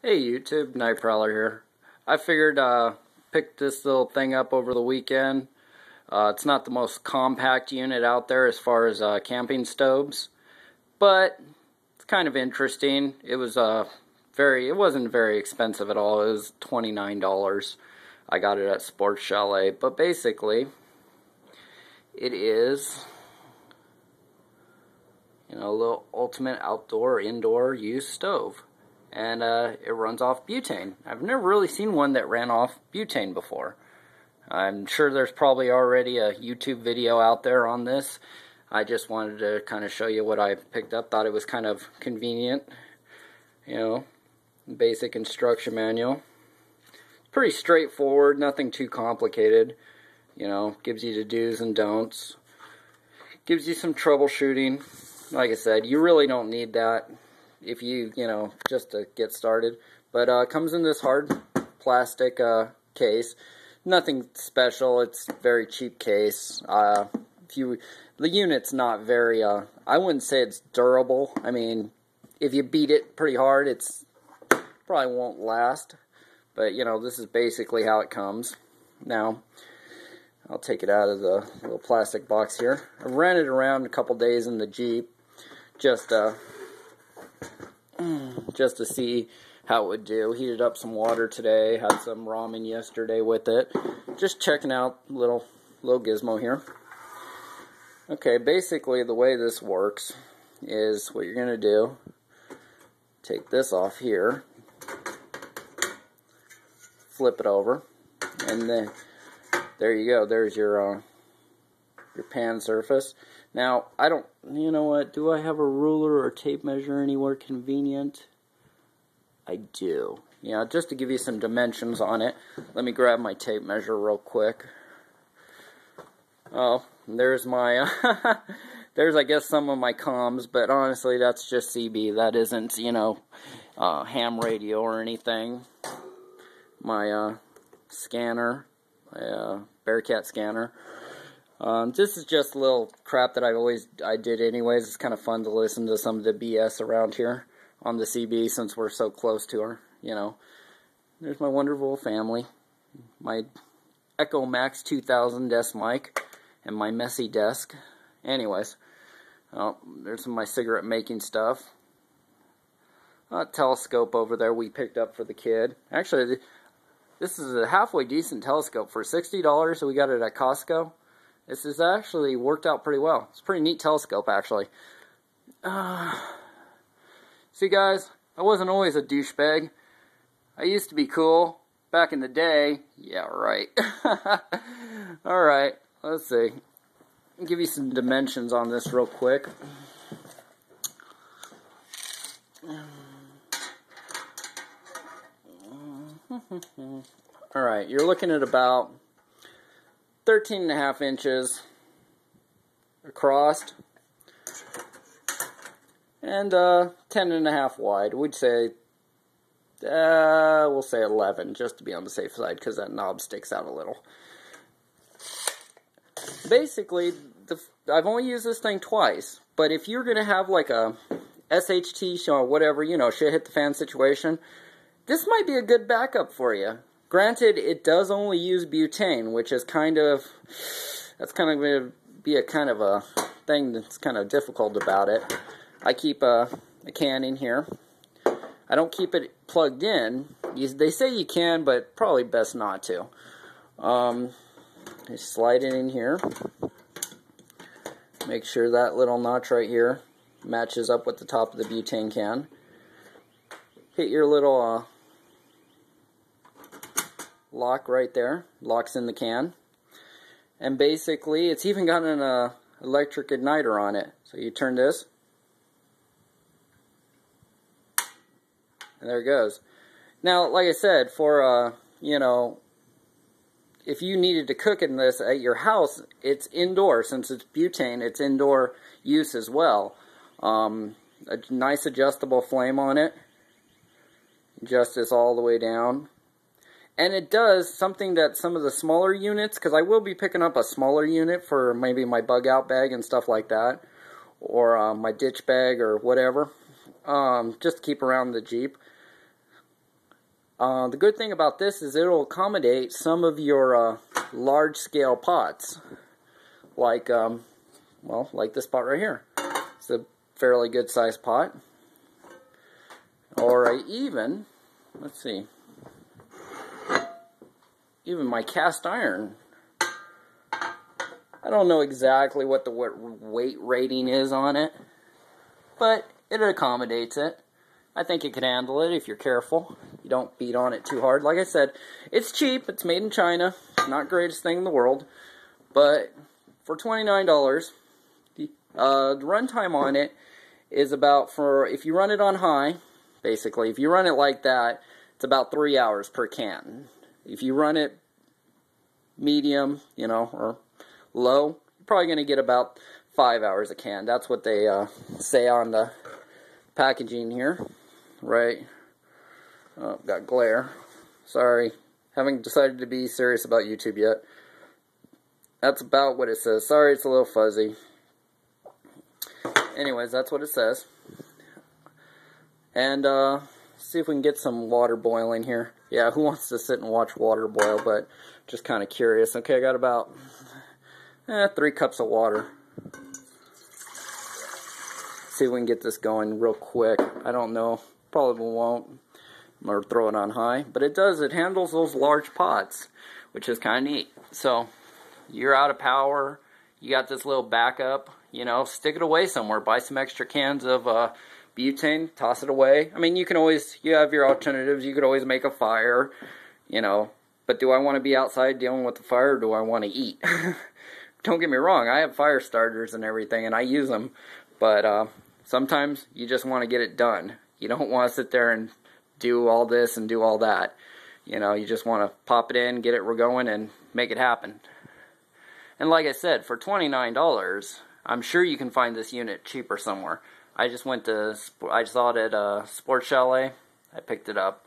Hey YouTube, Night Prowler here. I figured pick this little thing up over the weekend. It's not the most compact unit out there as far as camping stoves, but it's kind of interesting. It was it wasn't very expensive at all. It was $29. I got it at Sports Chalet, but basically it is, a little ultimate outdoor indoor use stove. And it runs off butane. I've never really seen one that ran off butane before. I'm sure there's probably already a YouTube video out there on this. I just wanted to kind of show you what I picked up. Thought it was kind of convenient. Basic instruction manual. Pretty straightforward, nothing too complicated. Gives you the do's and don'ts. Gives you some troubleshooting. Like I said, you really don't need that if you, just to get started. But comes in this hard plastic case. Nothing special. It's a very cheap case. The unit's not very, I wouldn't say it's durable. I mean, if you beat it pretty hard, it's probably won't last. But, this is basically how it comes. Now, I'll take it out of the little plastic box here. I ran it around a couple days in the Jeep. Just to see how it would do. Heated up some water today, had some ramen yesterday with it. Just checking out little gizmo here. Okay, basically the way this works is what you're going to do, take this off here, flip it over, and then there you go, there's your pan surface. Now, I don't, do I have a ruler or tape measure anywhere convenient? I do. Just to give you some dimensions on it, let me grab my tape measure real quick. Oh, there's my, there's, I guess, some of my comms, but honestly, that's just CB. That isn't, ham radio or anything. My scanner, my Bearcat scanner. This is just a little crap that I did anyways. It's kind of fun to listen to some of the BS around here on the CB since we're so close to her, There's my wonderful family. My Echo Max 2000 desk mic and my messy desk. Anyways, there's some of my cigarette making stuff. A telescope over there we picked up for the kid. Actually, this is a halfway decent telescope for $60, so we got it at Costco. This has actually worked out pretty well. It's a pretty neat telescope, actually. See, guys, I wasn't always a douchebag. I used to be cool back in the day. Yeah, right. Alright, let's see. I'll give you some dimensions on this real quick. Alright, you're looking at about 13.5 inches across and 10.5 wide. We'd say, we'll say 11 just to be on the safe side because that knob sticks out a little. Basically, I've only used this thing twice, but if you're going to have like a SHT or whatever, shit hit the fan situation, this might be a good backup for you. Granted, it does only use butane, which is going to be a kind of a thing that's kind of difficult about it. I keep a can in here. I don't keep it plugged in. They say you can, but probably best not to. Just slide it in here. Make sure that little notch right here matches up with the top of the butane can. Hit your little lock right there, locks in the can, and basically it's even got an electric igniter on it. So you turn this, and there it goes. Now, like I said, for if you needed to cook in this at your house, it's indoor. Since it's butane, it's indoor use as well. A nice adjustable flame on it. Adjust this all the way down. And it does something that some of the smaller units, because I will be picking up a smaller unit for maybe my bug out bag and stuff like that, or my ditch bag or whatever, just to keep around the Jeep. The good thing about this is it'll accommodate some of your large-scale pots, like, well, like this pot right here. It's a fairly good-sized pot. Or even, let's see, even my cast iron. I don't know exactly what the weight rating is on it, but it accommodates it. I think it can handle it if you're careful. You don't beat on it too hard. Like I said, it's cheap. It's made in China. Not the greatest thing in the world. But for $29, the runtime on it is about, for if you run it on high, basically, if you run it like that, it's about 3 hours per can. If you run it medium, you know, or low, you're probably going to get about 5 hours a can. That's what they say on the packaging here. Right. Oh, got glare. Sorry. Haven't decided to be serious about YouTube yet. That's about what it says. Sorry, it's a little fuzzy. Anyways, that's what it says. And, see if we can get some water boiling here. Yeah, who wants to sit and watch water boil, but just kind of curious. Okay, I got about 3 cups of water. See if we can get this going real quick. I don't know. Probably won't. I'm going to throw it on high. But it does. It handles those large pots, which is kind of neat. So, you're out of power. You got this little backup. You know, stick it away somewhere. Buy some extra cans of butane. Toss it away. I mean, you can always, you have your alternatives. You could always make a fire, you know. But do I want to be outside dealing with the fire, or do I want to eat? Don't get me wrong. I have fire starters and everything, and I use them. But sometimes you just want to get it done. You don't want to sit there and do all this and do all that. You know, you just want to pop it in, get it going, and make it happen. And like I said, for $29, I'm sure you can find this unit cheaper somewhere. I just went to, I saw it at a sports chalet. I picked it up.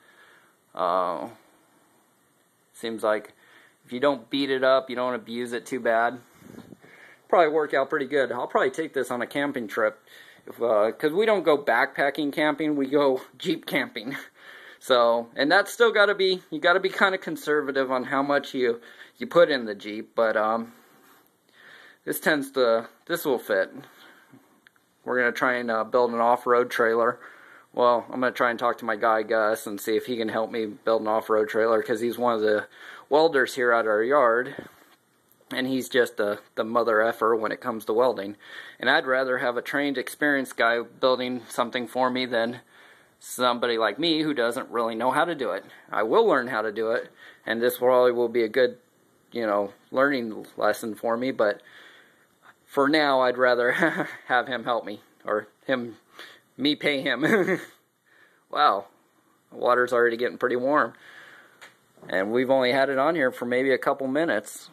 Seems like if you don't beat it up, you don't abuse it too bad, probably work out pretty good. I'll probably take this on a camping trip. Because we don't go backpacking camping, we go Jeep camping. So, and that's still got to be, you got to be kind of conservative on how much you put in the Jeep, but this will fit. We're going to try and build an off-road trailer. Well, I'm going to try and talk to my guy Gus and see if he can help me build an off-road trailer, because he's one of the welders here at our yard. And he's just the mother effer when it comes to welding. And I'd rather have a trained, experienced guy building something for me than somebody like me who doesn't really know how to do it. I will learn how to do it, and this probably will be a good, you know, learning lesson for me. But for now, I'd rather have him help me, or me pay him. Wow, the water's already getting pretty warm. And we've only had it on here for maybe a couple minutes.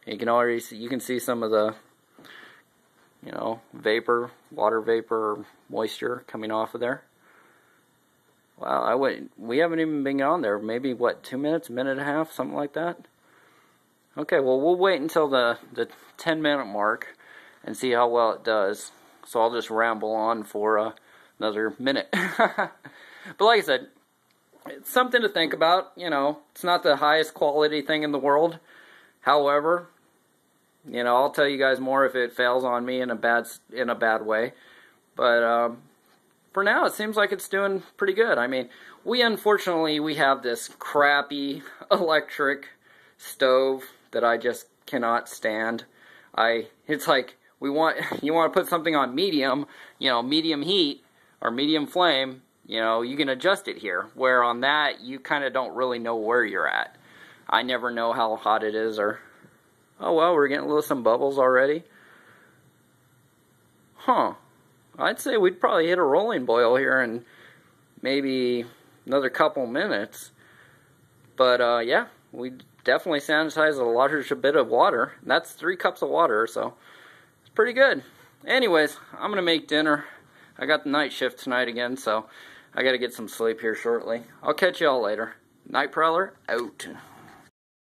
You can already see, you can see some of the, you know, vapor, water vapor, or moisture coming off of there. Wow, we haven't even been on there. Maybe, what, 2 minutes, minute and a half, something like that? Okay, well, we'll wait until the 10-minute mark and see how well it does. So I'll just ramble on for another minute. But like I said, it's something to think about. You know, it's not the highest quality thing in the world. However, you know, I'll tell you guys more if it fails on me in a bad way. But for now, it seems like it's doing pretty good. I mean, unfortunately we have this crappy electric stove that I just cannot stand. It's like you want to put something on medium, you know, medium heat or medium flame. You know, you can adjust it here. Where on that, you kind of don't really know where you're at. I never know how hot it is, or, oh well, we're getting some bubbles already. Huh. I'd say we'd probably hit a rolling boil here in maybe another couple minutes. But, yeah, we definitely sanitized a large bit of water. And that's 3 cups of water, so it's pretty good. Anyways, I'm going to make dinner. I got the night shift tonight again, so I got to get some sleep here shortly. I'll catch y'all later. Night Prowler, out.